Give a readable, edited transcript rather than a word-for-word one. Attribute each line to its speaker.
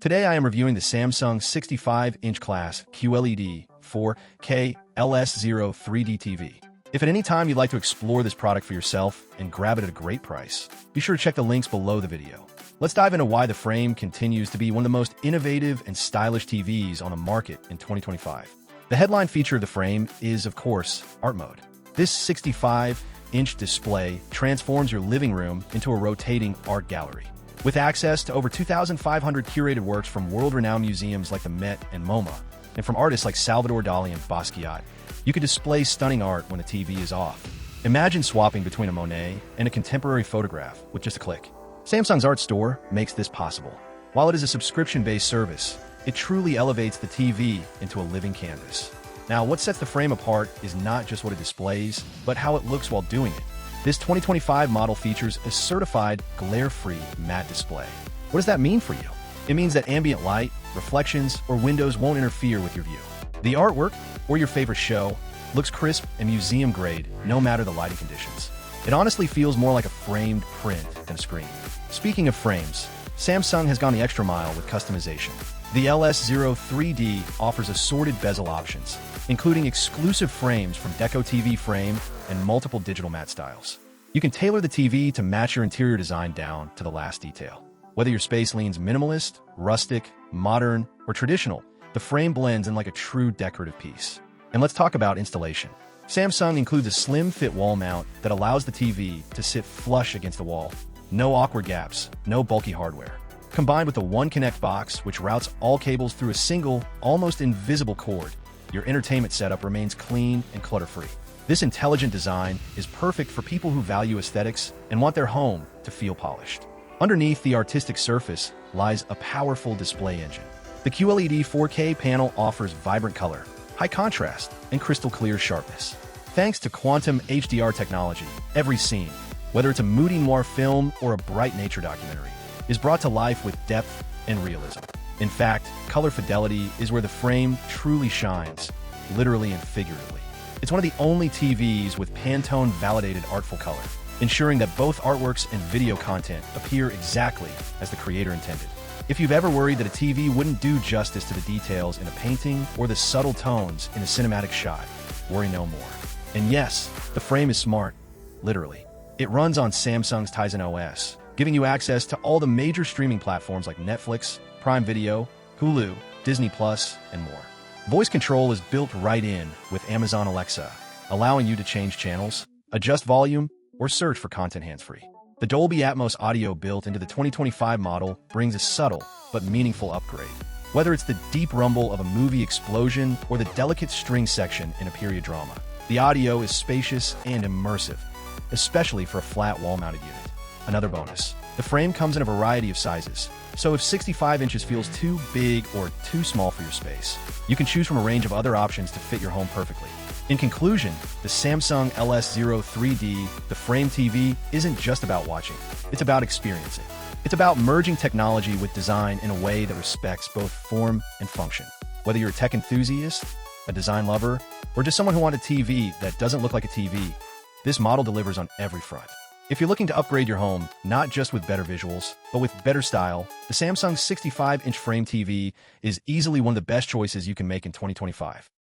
Speaker 1: Today I am reviewing the Samsung 65-inch class QLED 4K LS0 3D TV. If at any time you'd like to explore this product for yourself and grab it at a great price, be sure to check the links below the video. Let's dive into why the frame continues to be one of the most innovative and stylish TVs on the market in 2025. The headline feature of the frame is, of course, Art Mode. This 65-inch display transforms your living room into a rotating art gallery. With access to over 2,500 curated works from world-renowned museums like the Met and MoMA, and from artists like Salvador Dali and Basquiat, you can display stunning art when the TV is off. Imagine swapping between a Monet and a contemporary photograph with just a click. Samsung's Art Store makes this possible. While it is a subscription-based service, it truly elevates the TV into a living canvas. Now, what sets the frame apart is not just what it displays, but how it looks while doing it. This 2025 model features a certified glare-free matte display. What does that mean for you? It means that ambient light, reflections, or windows won't interfere with your view. The artwork, or your favorite show, looks crisp and museum-grade no matter the lighting conditions. It honestly feels more like a framed print than a screen. Speaking of frames, Samsung has gone the extra mile with customization. The LS0 3D offers assorted bezel options, including exclusive frames from Deco TV Frame and multiple digital matte styles. You can tailor the TV to match your interior design down to the last detail. Whether your space leans minimalist, rustic, modern, or traditional, the frame blends in like a true decorative piece. And let's talk about installation. Samsung includes a slim-fit wall mount that allows the TV to sit flush against the wall. No awkward gaps, no bulky hardware. Combined with the One Connect box, which routes all cables through a single, almost invisible cord, your entertainment setup remains clean and clutter-free. This intelligent design is perfect for people who value aesthetics and want their home to feel polished. Underneath the artistic surface lies a powerful display engine. The QLED 4K panel offers vibrant color, high contrast, and crystal clear sharpness. Thanks to Quantum HDR technology, every scene, whether it's a moody noir film or a bright nature documentary, is brought to life with depth and realism. In fact, color fidelity is where the frame truly shines, literally and figuratively. It's one of the only TVs with Pantone validated artful color, ensuring that both artworks and video content appear exactly as the creator intended. If you've ever worried that a TV wouldn't do justice to the details in a painting or the subtle tones in a cinematic shot, worry no more. And yes, the frame is smart, literally. It runs on Samsung's Tizen OS, giving you access to all the major streaming platforms like Netflix, Prime Video, Hulu, Disney+, and more. Voice control is built right in with Amazon Alexa, allowing you to change channels, adjust volume, or search for content hands-free. The Dolby Atmos audio built into the 2025 model brings a subtle but meaningful upgrade. Whether it's the deep rumble of a movie explosion or the delicate string section in a period drama, the audio is spacious and immersive, especially for a flat wall-mounted unit. Another bonus, the frame comes in a variety of sizes, so if 65 inches feels too big or too small for your space, you can choose from a range of other options to fit your home perfectly. In conclusion, the Samsung LS0 3D, the frame TV, isn't just about watching, it's about experiencing. It's about merging technology with design in a way that respects both form and function. Whether you're a tech enthusiast, a design lover, or just someone who wants a TV that doesn't look like a TV, this model delivers on every front. If you're looking to upgrade your home, not just with better visuals, but with better style, the Samsung 65-inch frame TV is easily one of the best choices you can make in 2025.